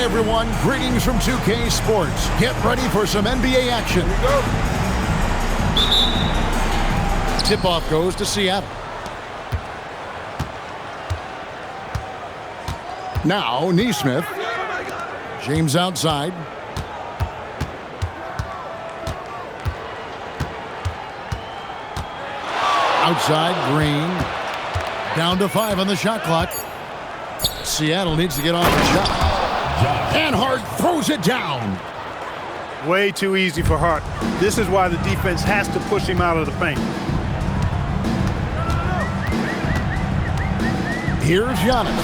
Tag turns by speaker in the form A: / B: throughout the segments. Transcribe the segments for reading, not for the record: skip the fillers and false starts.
A: Hey everyone, greetings from 2K Sports. Get ready for some NBA action. Tip-off goes to Seattle. Now, Nesmith. James outside. Outside, Green. Down to 5 on the shot clock. Seattle needs to get off the shot. And Hart throws it down.
B: Way too easy for Hart. This is why the defense has to push him out of the paint.
A: Here's Giannis.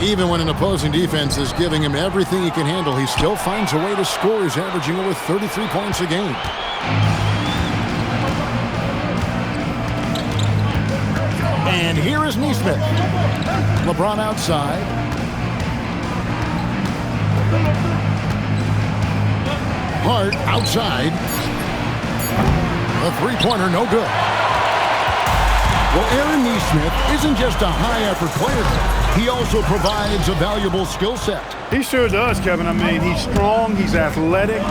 A: Even when an opposing defense is giving him everything he can handle, he still finds a way to score. He's averaging over 33 points a game. And here is Nesmith. LeBron outside. Hart outside. The three-pointer no good. Well, Aaron Nesmith isn't just a high-effort player. He also provides a valuable skill set.
B: He sure does, Kevin. I mean, he's strong, he's athletic,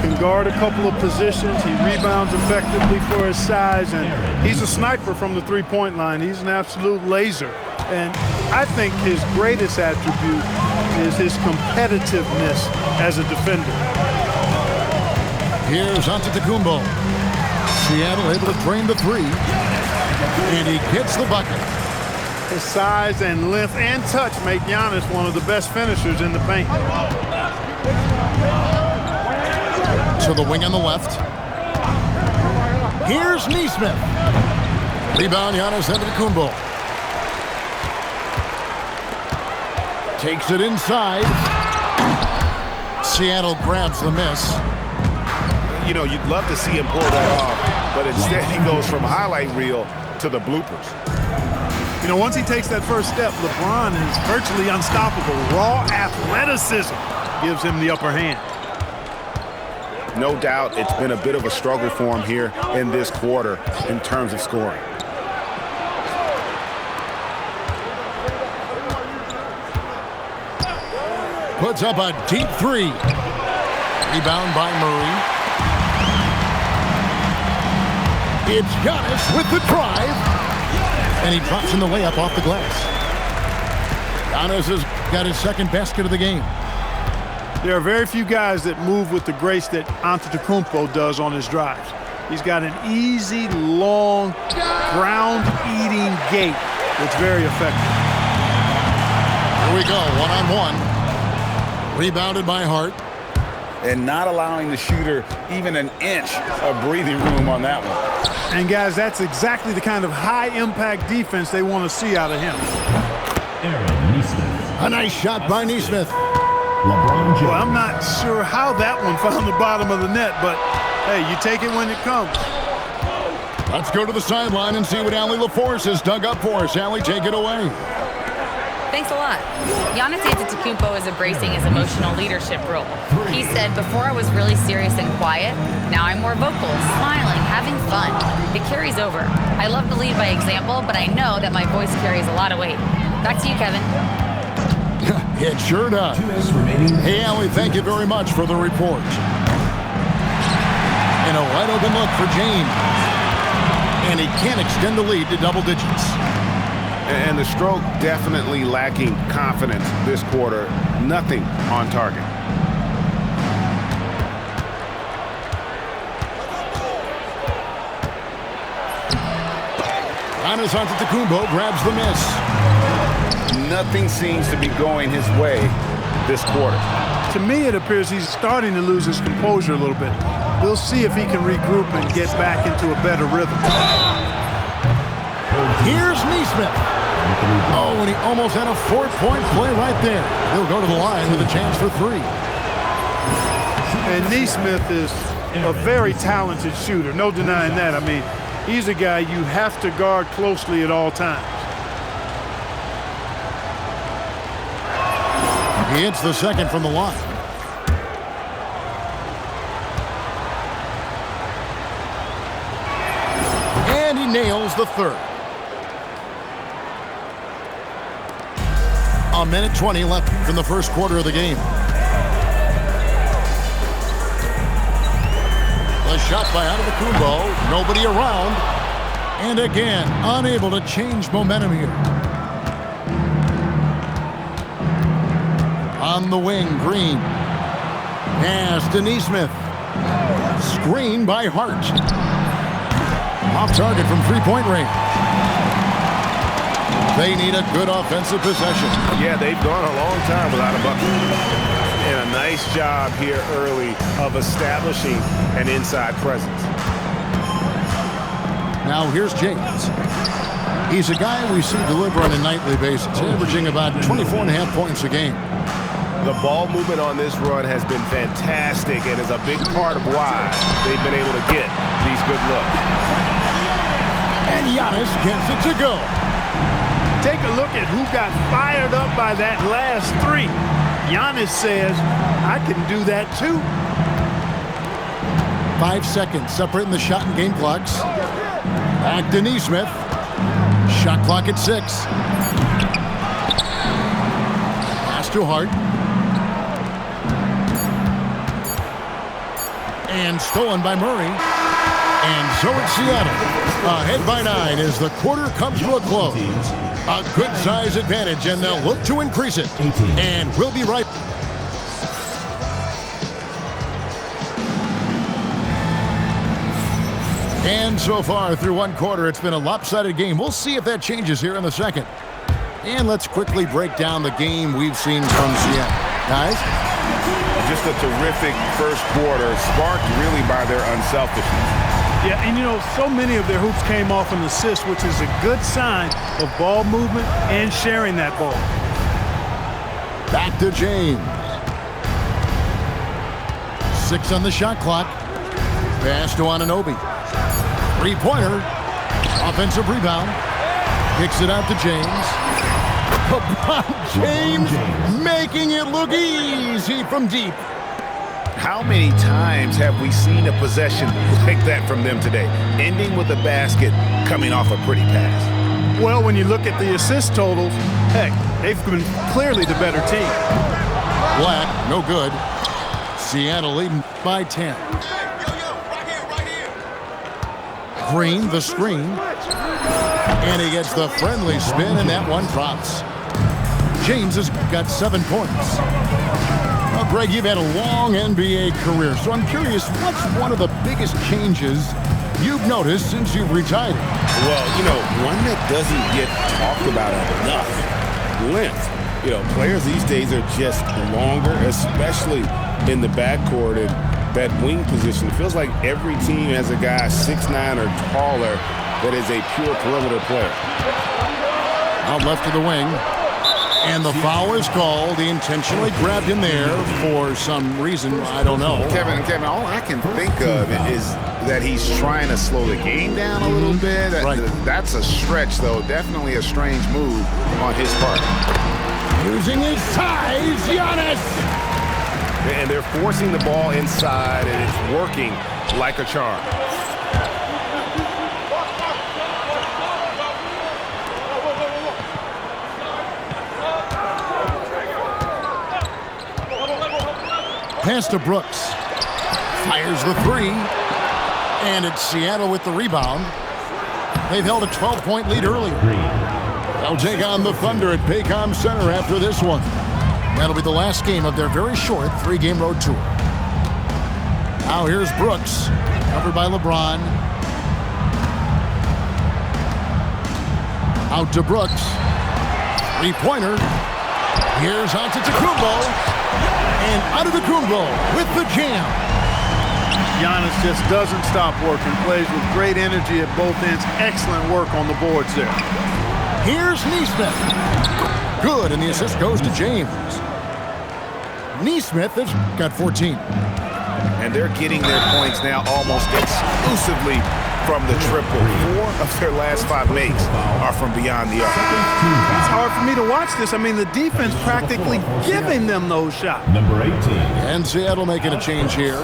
B: can guard a couple of positions, he rebounds effectively for his size, and he's a sniper from the three-point line. He's an absolute laser. And I think his greatest attribute is his competitiveness as a defender.
A: Here's Antetokounmpo. Seattle able to drain the three. And he gets the bucket.
B: His size and length and touch make Giannis one of the best finishers in the paint.
A: To the wing on the left. Here's Nesmith. Rebound, Giannis Antetokounmpo. Takes it inside. Seattle grabs the miss.
C: You know, you'd love to see him pull that off, but instead he goes from highlight reel to the bloopers.
B: You know, once he takes that first step, LeBron is virtually unstoppable. Raw athleticism gives him the upper hand.
C: No doubt it's been a bit of a struggle for him here in this quarter in terms of scoring.
A: Puts up a deep three. Rebound by Murray. It's Giannis with the drive. And he drops in the layup off the glass. Giannis has got his second basket of the game.
B: There are very few guys that move with the grace that Antetokounmpo does on his drives. He's got an easy, long, ground-eating gait that's very effective.
A: Here we go, one-on-one. Rebounded by Hart.
C: And not allowing the shooter even an inch of breathing room on that one.
B: And guys, that's exactly the kind of high-impact defense they want to see out of him.
D: Aaron Nesmith.
A: A nice shot by Nesmith.
D: LeBron James.
B: Well, I'm not sure how that one found the bottom of the net, but hey, you take it when it comes.
A: Let's go to the sideline and see what Allie LaForce has dug up for us. Allie, take it away.
E: Thanks a lot. Giannis Antetokounmpo is embracing his emotional leadership role. He said, before I was really serious and quiet, now I'm more vocal, smiling, having fun. It carries over. I love to lead by example, but I know that my voice carries a lot of weight. Back to you, Kevin.
A: It sure does. Hey, Allie, thank you very much for the report. And a wide open look for James. And he can't extend the lead to double digits.
C: And the stroke definitely lacking confidence this quarter. Nothing on target.
A: Giannis Antetokounmpo grabs the miss.
C: Nothing seems to be going his way this quarter.
B: To me, it appears he's starting to lose his composure a little bit. We'll see if he can regroup and get back into a better rhythm.
A: Here's Nesmith. Oh, and he almost had a 4-point play right there. He'll go to the line with a chance for three.
B: And Nesmith is a very talented shooter, no denying that. I mean, he's a guy you have to guard closely at all times.
A: He hits the second from the line. And he nails the third. A A minute 20 left in the first quarter of the game. The shot by Antetokounmpo. Nobody around. And again, unable to change momentum here. On the wing, Green. Pass to Neesmith. Screen by Hart. Off target from three-point range. They need a good offensive possession.
C: Yeah, they've gone a long time without a bucket. And a nice job here early of establishing an inside presence.
A: Now here's James. He's a guy we see deliver on a nightly basis, averaging about 24.5 points a game.
C: The ball movement on this run has been fantastic and is a big part of why they've been able to get these good looks.
A: And Giannis gets it to go.
B: Take a look at who got fired up by that last three. Giannis says, I can do that too.
A: 5 seconds separating the shot and game clocks. Back to Neesmith. Shot clock at 6. Pass to Hart. And stolen by Murray. And so it's Seattle. Ahead by 9 as the quarter comes to a close. A good size advantage, and they'll look to increase it. And we'll be right back. And so far through one quarter, it's been a lopsided game. We'll see if that changes here in the second. And let's quickly break down the game we've seen from Seattle. Guys?
C: Just a terrific first quarter, sparked really by their unselfishness.
B: Yeah, and you know, so many of their hoops came off an assist, which is a good sign of ball movement and sharing that ball.
A: Back to James. 6 on the shot clock. Pass to Anunoby. Three-pointer. Offensive rebound. Kicks it out to James. LeBron James making it look easy from deep.
C: How many times have we seen a possession like that from them today, ending with a basket coming off a pretty pass?
B: Well, when you look at the assist totals, heck, they've been clearly the better team.
A: Black, no good. Seattle leading by 10. Green, the screen. And he gets the friendly spin, and that one drops. James has got 7 points. Well, Greg, you've had a long NBA career, so I'm curious, what's one of the biggest changes you've noticed since you've retired?
C: Well, you know, one that doesn't get talked about enough, length. You know, players these days are just longer, especially in the backcourt and that wing position. It feels like every team has a guy 6'9" or taller that is a pure perimeter player.
A: Out left of the wing. And the foul is called. He intentionally grabbed him there for some reason. I don't know.
C: Kevin, all I can think of is that he's trying to slow the game down a little bit.
A: Right.
C: That's a stretch, though. Definitely a strange move on his part.
A: Using his size, Giannis.
C: And they're forcing the ball inside, and it's working like a charm.
A: Pass to Brooks. Fires the 3. And it's Seattle with the rebound. They've held a 12-point lead earlier. They'll take on the Thunder at Paycom Center after this one. That'll be the last game of their very short 3-game road tour. Now here's Brooks, covered by LeBron. Out to Brooks. 3-pointer. Here's Antetokounmpo. And Antetokounmpo with the jam.
B: Giannis just doesn't stop working, plays with great energy at both ends. Excellent work on the boards there.
A: Here's Neesmith. Good, and the assist goes to James. Neesmith has got 14.
C: And they're getting their points now almost exclusively from the triple. 4 of their last 5 makes are from beyond the arc.
B: It's hard for me to watch this. I mean, the defense practically giving them those shots.
D: Number 18.
A: And Seattle making a change here.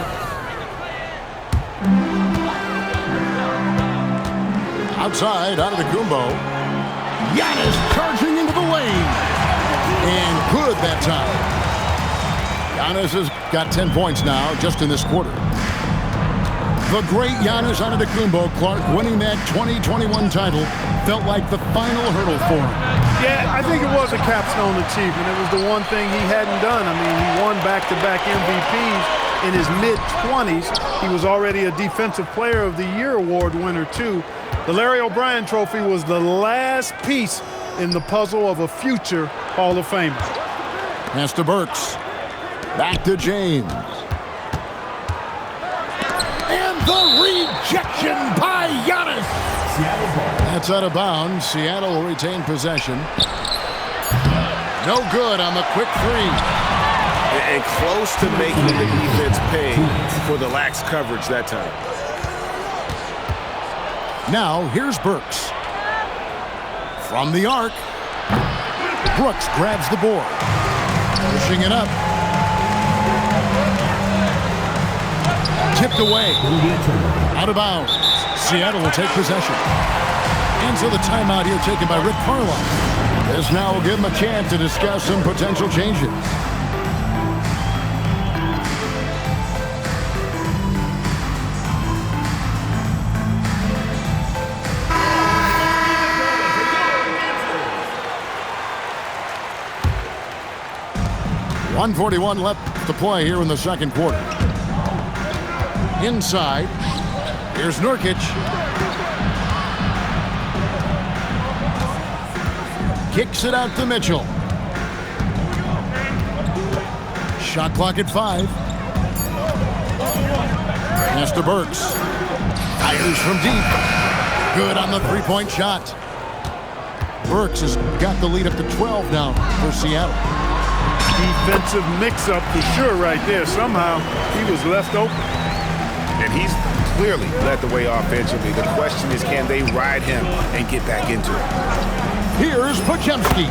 A: Outside, Antetokounmpo. Giannis charging into the lane. And good that time. Giannis has got 10 points now just in this quarter. The great Giannis Antetokounmpo, Clark, winning that 2021 title felt like the final hurdle for him.
B: Yeah, I think it was a capstone achievement. It was the one thing he hadn't done. I mean, he won back-to-back MVPs in his mid-20s. He was already a Defensive Player of the Year award winner, too. The Larry O'Brien Trophy was the last piece in the puzzle of a future Hall of Famer.
A: Pass to Burks. Back to James. And the rejection by Giannis. That's out of bounds. Seattle will retain possession. No good on the quick three.
C: And close to making the defense pay for the lax coverage that time.
A: Now, here's Burks. From the arc. Brooks grabs the board. Pushing it up. Tipped away. Out of bounds. Seattle will take possession. And so the timeout here taken by Rick Carlisle. This now will give him a chance to discuss some potential changes. .141 left to play here in the second quarter. Inside, here's Nurkic. Kicks it out to Mitchell. Shot clock at 5. Pass to Burks. Fires from deep. Good on the three-point shot. Burks has got the lead up to 12 now for Seattle.
B: Defensive mix-up for sure right there. Somehow he was left open.
C: And he's clearly led the way offensively. The question is, can they ride him and get back into it?
A: Here's Podziemski.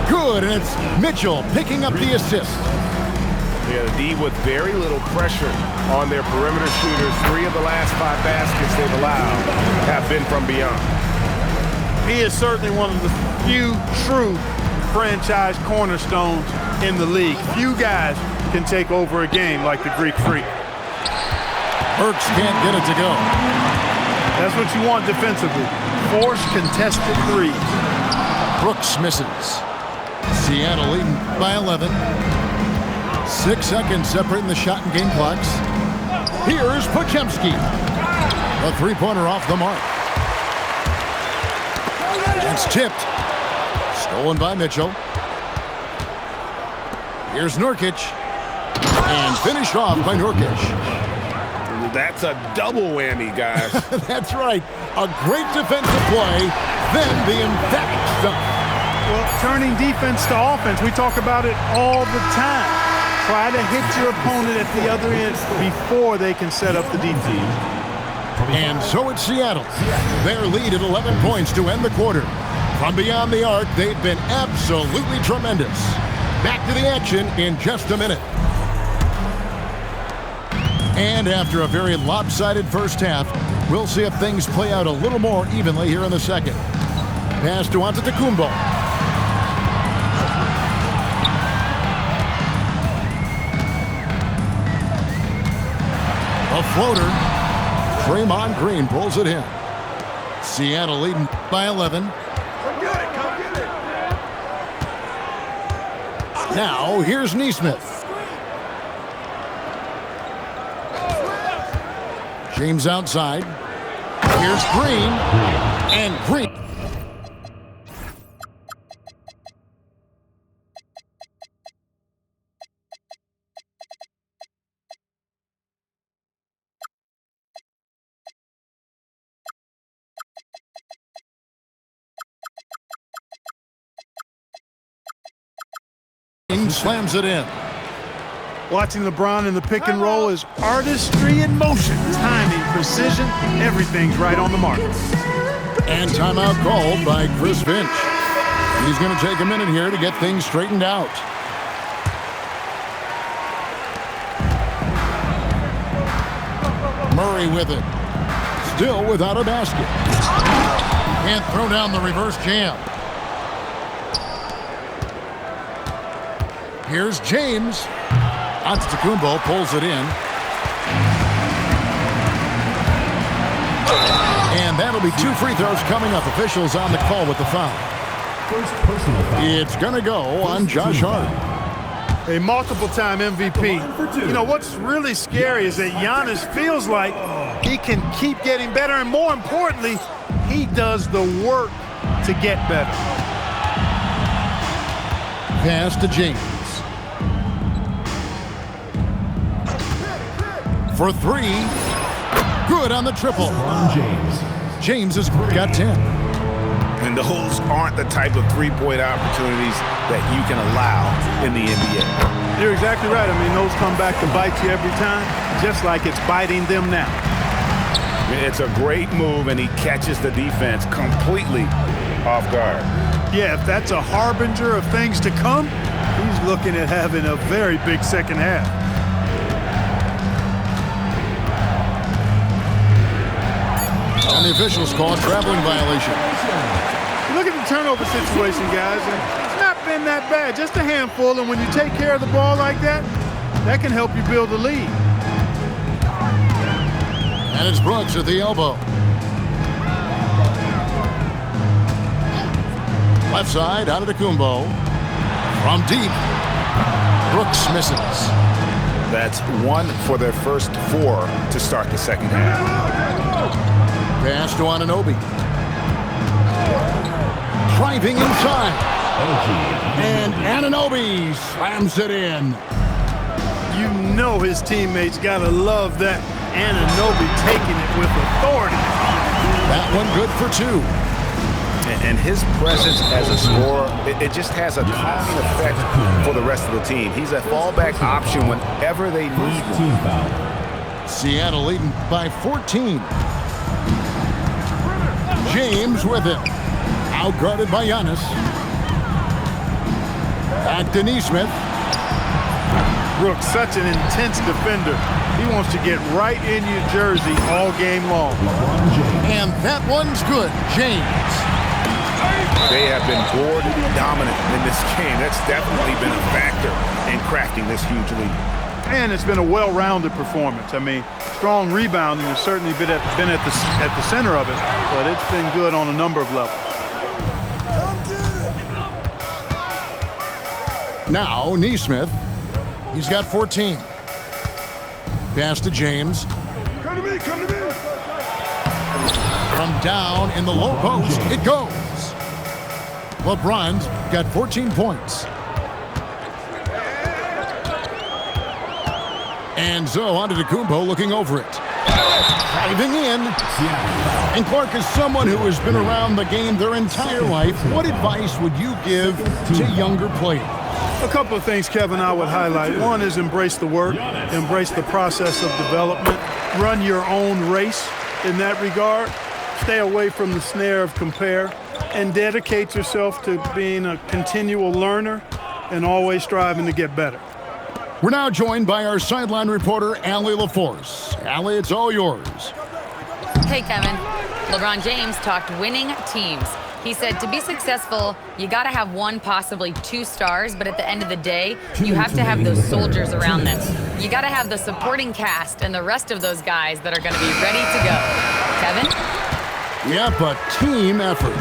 A: Good, and it's Mitchell picking up the assist.
C: Yeah, the D with very little pressure on their perimeter shooters. 3 of the last 5 baskets they've allowed have been from beyond.
B: He is certainly one of the few true franchise cornerstones in the league. Few guys can take over a game like the Greek Freak.
A: Burks can't get it to go.
B: That's what you want defensively. Force contested threes.
A: Brooks misses. Seattle leading by 11. 6 seconds separating the shot and game clocks. Here's Podziemski. A three-pointer off the mark. It's tipped. Stolen by Mitchell. Here's Nurkic. And finished off by Nurkic.
C: That's a double whammy, guys.
A: That's right. A great defensive play, then the emphatic stuff.
B: Well, turning defense to offense, we talk about it all the time. Try to hit your opponent at the other end before they can set up the defense.
A: And so it's Seattle. Their lead at 11 points to end the quarter. From beyond the arc, they've been absolutely tremendous. Back to the action in just a minute. And after a very lopsided first half, we'll see if things play out a little more evenly here in the second. Pass to Antetokounmpo. A floater. Draymond Green pulls it in. Seattle leading by 11. Now, here's Nesmith. James outside. Here's Green. And Green. Slams it in.
B: Watching LeBron in the pick and roll is artistry in motion. Timing, precision, everything's right on the mark.
A: And timeout called by Chris Finch. He's going to take a minute here to get things straightened out. Murray with it. Still without a basket. Can't throw down the reverse jam. Here's James. Antetokounmpo pulls it in. And that'll be 2 free throws coming up. Officials on the call with the foul.
D: First personal foul.
A: It's going to go on Josh Hart.
B: A multiple-time MVP. You know, what's really scary is that Giannis feels like he can keep getting better, and more importantly, he does the work to get better.
A: Pass to James. For 3. Good on the triple.
D: LeBron James.
A: James has got 10.
C: And those aren't the type of three-point opportunities that you can allow in the NBA.
B: You're exactly right. I mean, those come back to bite you every time, just like it's biting them now.
C: It's a great move, and he catches the defense completely off guard.
B: Yeah, if that's a harbinger of things to come, he's looking at having a very big second half.
A: On the officials call, traveling violation.
B: Look at the turnover situation, guys. And it's not been that bad, just a handful. And when you take care of the ball like that, that can help you build a lead.
A: And it's Brooks at the elbow. Left side, out of Antetokounmpo. From deep, Brooks misses.
C: That's 1 for their first 4 to start the second half.
A: Pass to Anunoby. Driving inside. And Anunoby slams it in.
B: You know his teammates got to love that. Anunoby taking it with authority.
A: That one good for 2.
C: And his presence as a scorer, it just has a calming effect for the rest of the team. He's a fallback option whenever they need one.
D: Team foul.
A: Seattle leading by 14. James with it. Outguarded by Giannis. Back to Nesmith.
B: Brooks, such an intense defender. He wants to get right in your jersey all game long.
D: LeBron James.
A: And that one's good. James.
C: They have been board dominant in this game. That's definitely been a factor in crafting this huge lead.
B: And it's been a well-rounded performance. I mean, strong rebounding has certainly been at the center of it, but it's been good on a number of levels.
A: Now, Nesmith. He's got 14. Pass to James.
B: Come to me, come to me.
A: From down in the low post, it goes. LeBron's got 14 points. And so Antetokounmpo looking over it. Driving in. And Clark, is someone who has been around the game their entire life, what advice would you give to younger players?
B: A couple of things, Kevin, I would highlight. One is embrace the work, embrace the process of development, run your own race in that regard, stay away from the snare of compare, and dedicate yourself to being a continual learner and always striving to get better.
A: We're now joined by our sideline reporter, Allie LaForce. Allie, it's all yours.
E: Hey, Kevin. LeBron James talked winning teams. He said to be successful, you got to have 1, possibly 2 stars, but at the end of the day, you have to have those soldiers around them. You got to have the supporting cast and the rest of those guys that are going to be ready to go. Kevin?
A: Yep, a team effort.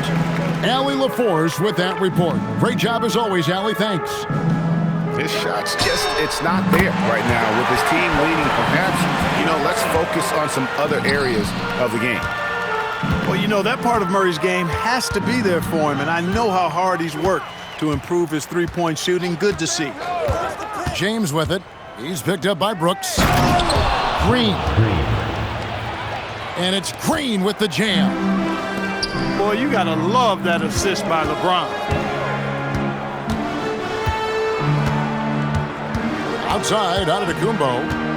A: Allie LaForce with that report. Great job as always, Allie. Thanks.
C: His shot's just, it's not there right now. With his team leading, perhaps, let's focus on some other areas of the game.
B: Well, that part of Murray's game has to be there for him, and I know how hard he's worked to improve his three-point shooting. Good to see.
A: James with it. He's picked up by Brooks. Green. And it's Green with the jam.
B: Boy, you got to love that assist by LeBron.
A: Outside, Antetokounmpo.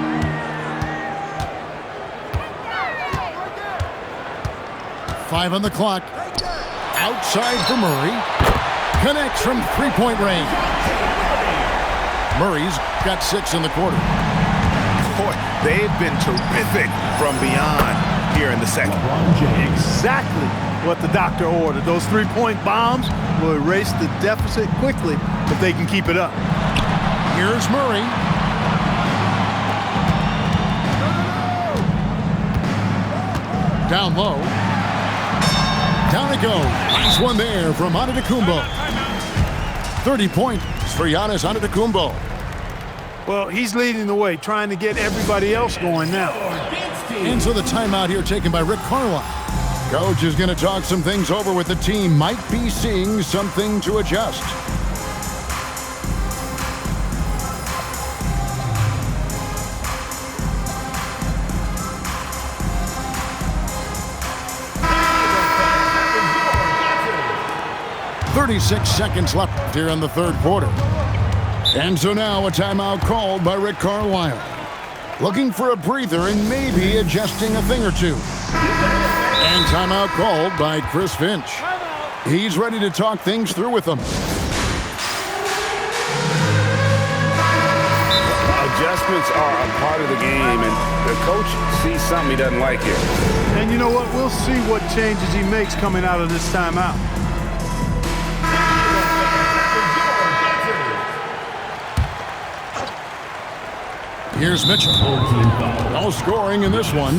A: Five on the clock. Outside for Murray. Connects from three-point range. Murray's got 6 in the quarter.
C: Boy, they've been terrific from beyond here in the second.
B: Exactly what the doctor ordered. Those three-point bombs will erase the deficit quickly if they can keep it up.
A: Here's Murray. Down low. Down it goes. Nice one there from Antetokounmpo. 30 points for Giannis Antetokounmpo.
B: Well, he's leading the way, trying to get everybody else going now.
A: And so the timeout here taken by Rick Carlisle. Coach is going to talk some things over with the team. Might be seeing something to adjust. "36 seconds left here in the third quarter. And so now a timeout called by Rick Carlisle. Looking for a breather and maybe adjusting a thing or two. And timeout called by Chris Finch. He's ready to talk things through with them.
C: Adjustments are a part of the game, and the coach sees something he doesn't like here.
B: And you know what? We'll see what changes he makes coming out of this timeout.
A: Here's Mitchell. No scoring in this one.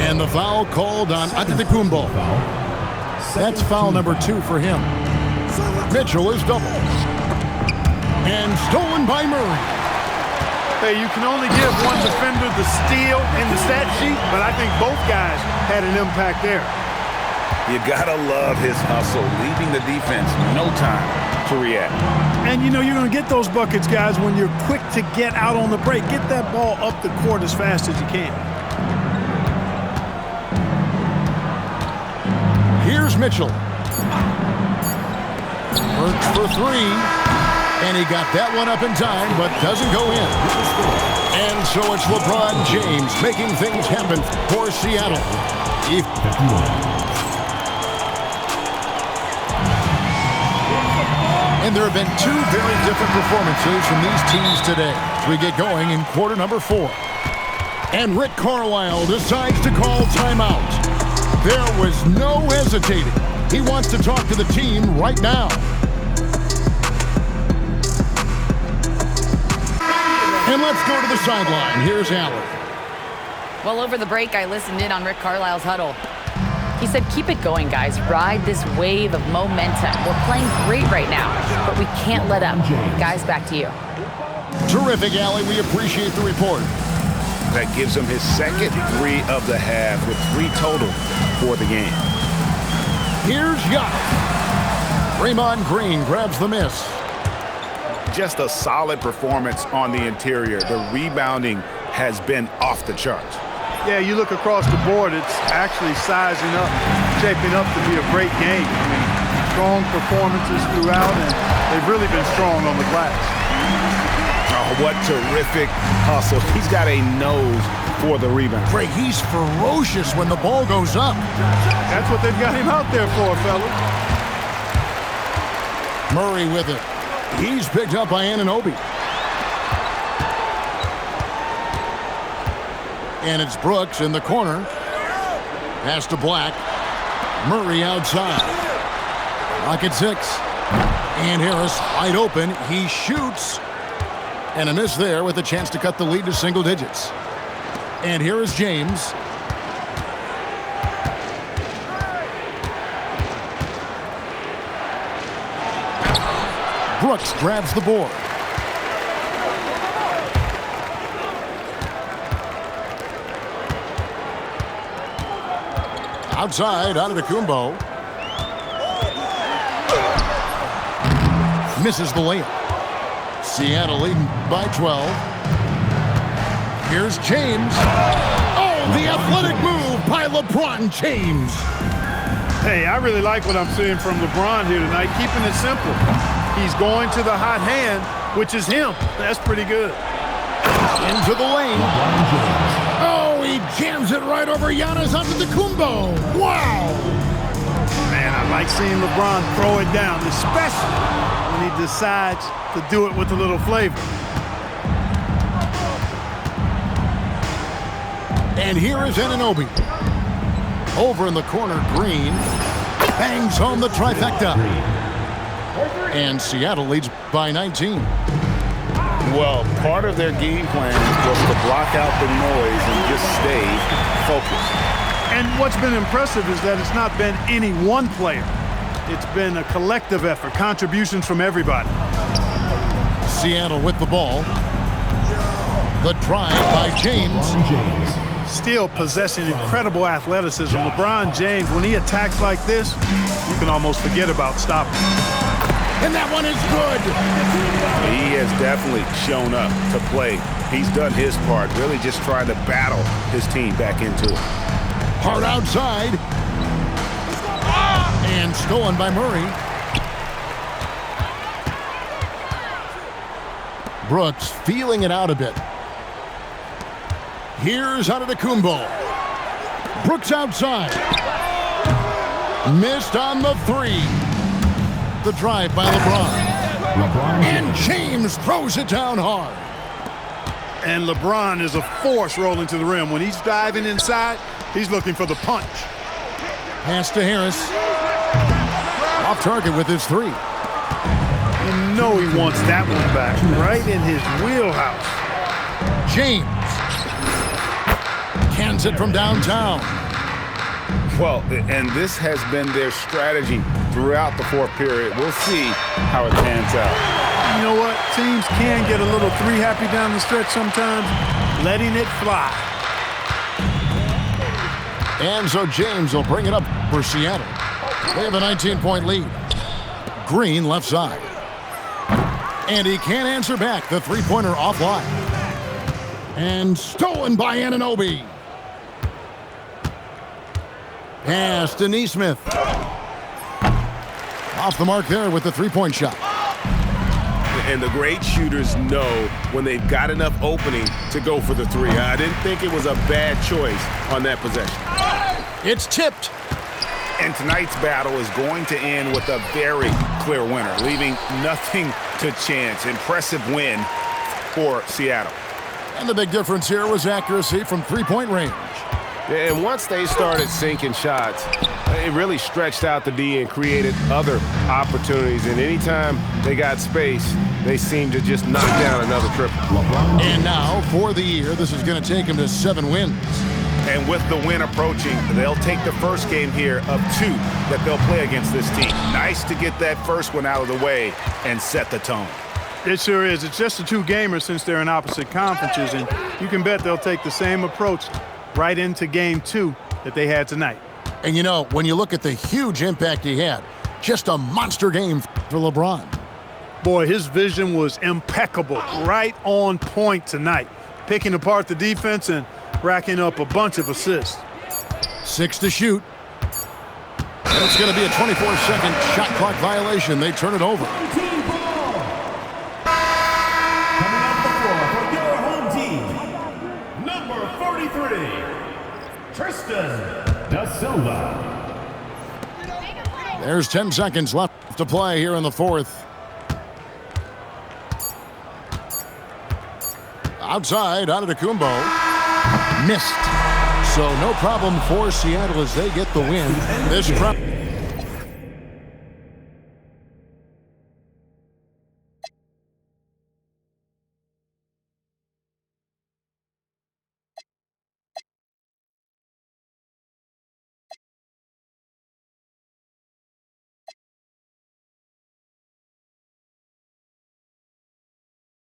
A: And the foul called on Antetokounmpo. That's foul number 2 for him. Mitchell is doubled. And stolen by Murray.
B: Hey, you can only give one defender the steal in the stat sheet, but I think both guys had an impact there.
C: You gotta love his hustle, leaving the defense no time to react.
B: And you know you're going to get those buckets, guys, when you're quick to get out on the break. Get that ball up the court as fast as you can.
A: Here's Mitchell. Works for 3. And he got that one up in time, but doesn't go in. And so it's LeBron James making things happen for Seattle. And there have been 2 very different performances from these teams today as we get going in quarter number 4. And Rick Carlisle decides to call timeout. There was no hesitating. He wants to talk to the team right now. And let's go to the sideline. Here's Allen.
E: Well, over the break, I listened in on Rick Carlisle's huddle. He said, keep it going, guys. Ride this wave of momentum. We're playing great right now, but we can't let up. Guys, back to you.
A: Terrific, Allie. We appreciate the report.
C: That gives him his second 3 of the half with 3 total for the game.
A: Here's Giannis. Draymond Green grabs the miss.
C: Just a solid performance on the interior. The rebounding has been off the charts.
B: Yeah, you look across the board, it's actually sizing up, shaping up to be a great game. I mean, strong performances throughout, and they've really been strong on the glass.
C: Oh, what terrific hustle. He's got a nose for the rebound.
A: Greg, he's ferocious when the ball goes up.
B: That's what they've got him out there for, fellas.
A: Murray with it. He's picked up by Anunoby. And it's Brooks in the corner. Pass to Black. Murray outside. Rocket 6. And Harris wide open. He shoots. And a miss there with a chance to cut the lead to single digits. And here is James. Brooks grabs the board. Outside, Antetokounmpo. Misses the layup. Seattle leading by 12. Here's James. Oh, the athletic move by LeBron James.
B: Hey, I really like what I'm seeing from LeBron here tonight, keeping it simple. He's going to the hot hand, which is him. That's pretty good.
A: Into the lane. Oh, he jams it right over Giannis Antetokounmpo. Wow.
B: Man, I like seeing LeBron throw it down, especially when he decides to do it with a little flavor.
A: And here is Anunoby. Over in the corner, Green bangs home the trifecta. And Seattle leads by 19.
C: Well, part of their game plan was to block out the noise and just stay focused.
B: And what's been impressive is that it's not been any one player. It's been a collective effort, contributions from everybody.
A: Seattle with the ball. The drive by James.
D: LeBron James.
B: Still possessing incredible athleticism. LeBron James, when he attacks like this, you can almost forget about stopping.
A: And that one is good.
C: He has definitely shown up to play. He's done his part, really just trying to battle his team back into it.
A: Hard outside. And stolen by Murray. Brooks feeling it out a bit. Here's Antetokounmpo. Brooks outside. Missed on the three. The drive by LeBron. And James throws it down hard.
B: And LeBron is a force rolling to the rim. When he's diving inside, he's looking for the punch.
A: Pass to Harris. Off target with his three.
B: You know he wants that one back, right in his wheelhouse.
A: James. Cans it from downtown.
C: Well, and this has been their strategy throughout the fourth period. We'll see how it pans out.
B: You know what? Teams can get a little three happy down the stretch sometimes, letting it fly.
A: And so James will bring it up for Seattle. They have a 19-point lead. Green left side. And he can't answer back. The three-pointer offline. And stolen by Anunoby. Pass to Nesmith. Off the mark there with the three-point shot.
C: And the great shooters know when they've got enough opening to go for the three. I didn't think it was a bad choice on that possession.
A: It's tipped.
C: And tonight's battle is going to end with a very clear winner, leaving nothing to chance. Impressive win for Seattle.
A: And the big difference here was accuracy from three-point range.
F: And once they started sinking shots, it really stretched out the D and created other opportunities. And anytime they got space, they seemed to just knock down another triple.
A: And now, for the year, this is going to take them to 7 wins.
C: And with the win approaching, they'll take the first game here of 2 that they'll play against this team. Nice to get that first one out of the way and set the tone.
B: It sure is. It's just a 2-gamer since they're in opposite conferences, and you can bet they'll take the same approach right into game 2 that they had tonight.
A: And you know, when you look at the huge impact he had, just a monster game for LeBron.
B: Boy, his vision was impeccable, right on point tonight, picking apart the defense and racking up a bunch of assists.
A: 6 to shoot. And it's going to be a 24-second shot clock violation. They turn it over.
D: Coming off the floor for your home team, number 43, Tristan da Silva.
A: There's 10 seconds left to play here in the fourth. Outside, Antetokounmpo. Missed. So no problem for Seattle as they get the win. This